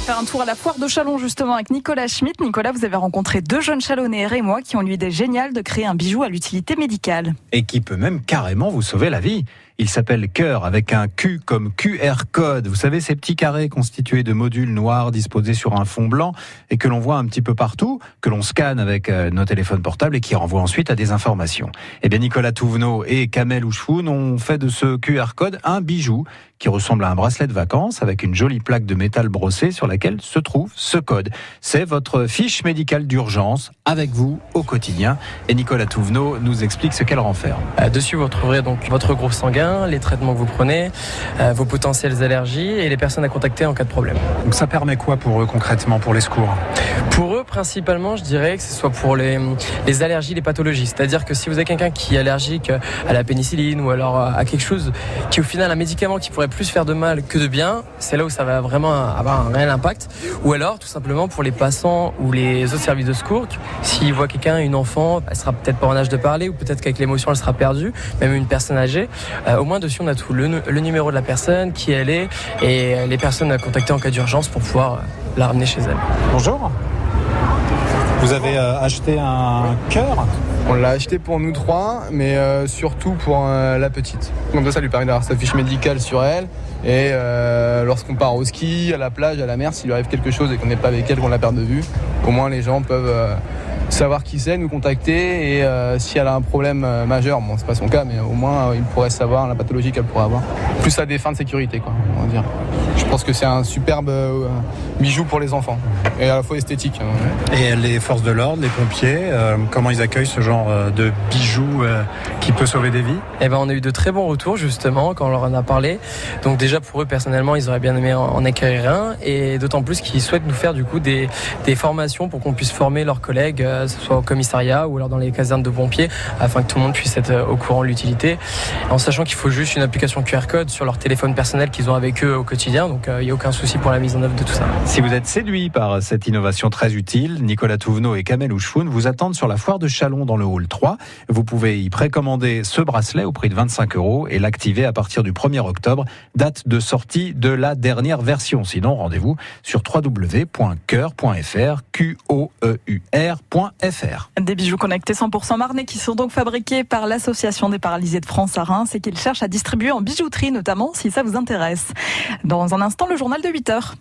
faire un tour à la foire de Châlons justement avec Nicolas Schmitt. Nicolas, vous avez rencontré deux jeunes Chalonnais, Rémois, qui ont eu l'idée géniale de créer un bijou à l'utilité médicale. Et qui peut même carrément vous sauver la vie. Il s'appelle Cœur avec un Q comme QR code. Vous savez, ces petits carrés constitués de modules noirs disposés sur un fond blanc et que l'on voit un petit peu partout, que l'on scanne avec nos téléphones portables et qui renvoient ensuite à des informations. Eh bien, Nicolas Touvenot et Kamel Ouchfoun ont fait de ce QR code un bijou qui ressemble à un bracelet de vacances avec une jolie plaque de métal brossé sur laquelle se trouve ce code. C'est votre fiche médicale d'urgence avec vous au quotidien. Et Nicolas Touvenot nous explique ce qu'elle renferme. Dessus, vous retrouverez donc votre groupe sanguin, les traitements que vous prenez, vos potentielles allergies et les personnes à contacter en cas de problème. Donc ça permet quoi pour eux concrètement, pour les secours ? Pour eux, principalement, je dirais que ce soit pour les allergies, les pathologies. C'est-à-dire que si vous avez quelqu'un qui est allergique à la pénicilline ou alors à quelque chose qui au final un médicament qui pourrait plus faire de mal que de bien, c'est là où ça va vraiment avoir un réel impact. Ou alors tout simplement pour les passants ou les autres services de secours, s'ils voient quelqu'un, une enfant, elle sera peut-être pas en âge de parler ou peut-être qu'avec l'émotion elle sera perdue, même une personne âgée, au moins dessus on a tout, le numéro de la personne, qui elle est et les personnes à contacter en cas d'urgence pour pouvoir la ramener chez elle. Bonjour. Vous avez acheté un cœur ? On l'a acheté pour nous trois, mais surtout pour la petite. Comme ça lui permet d'avoir sa fiche médicale sur elle. Et lorsqu'on part au ski, à la plage, à la mer, s'il lui arrive quelque chose et qu'on n'est pas avec elle, qu'on la perd de vue, au moins les gens peuvent savoir qui c'est, nous contacter. Et si elle a un problème majeur, bon c'est pas son cas, mais au moins ils pourraient savoir la pathologie qu'elle pourrait avoir. Plus à des fins de sécurité, quoi, on va dire. Je pense que c'est un superbe bijou pour les enfants et à la fois esthétique. Et les forces de l'ordre, les pompiers, comment ils accueillent ce genre de bijoux qui peut sauver des vies ? Eh ben, on a eu de très bons retours justement quand on leur en a parlé. Donc déjà pour eux personnellement, ils auraient bien aimé en acquérir un et d'autant plus qu'ils souhaitent nous faire du coup des formations pour qu'on puisse former leurs collègues, que ce soit au commissariat ou alors dans les casernes de pompiers, afin que tout le monde puisse être au courant de l'utilité, en sachant qu'il faut juste une application QR code sur leur téléphone personnel qu'ils ont avec eux au quotidien. Donc il n'y a aucun souci pour la mise en œuvre de tout ça. Si vous êtes séduit par cette innovation très utile, Nicolas Touvenot et Kamel Ouchfoun vous attendent sur la foire de Châlons dans le hall 3. Vous pouvez y précommander ce bracelet au prix de 25 € et l'activer à partir du 1er octobre, date de sortie de la dernière version. Sinon, rendez-vous sur www.coeur.fr, QOEUR.fr. Des bijoux connectés 100% marnais qui sont donc fabriqués par l'Association des paralysés de France à Reims et qu'ils cherchent à distribuer en bijouterie notamment si ça vous intéresse. Dans un instant, le journal de 8h.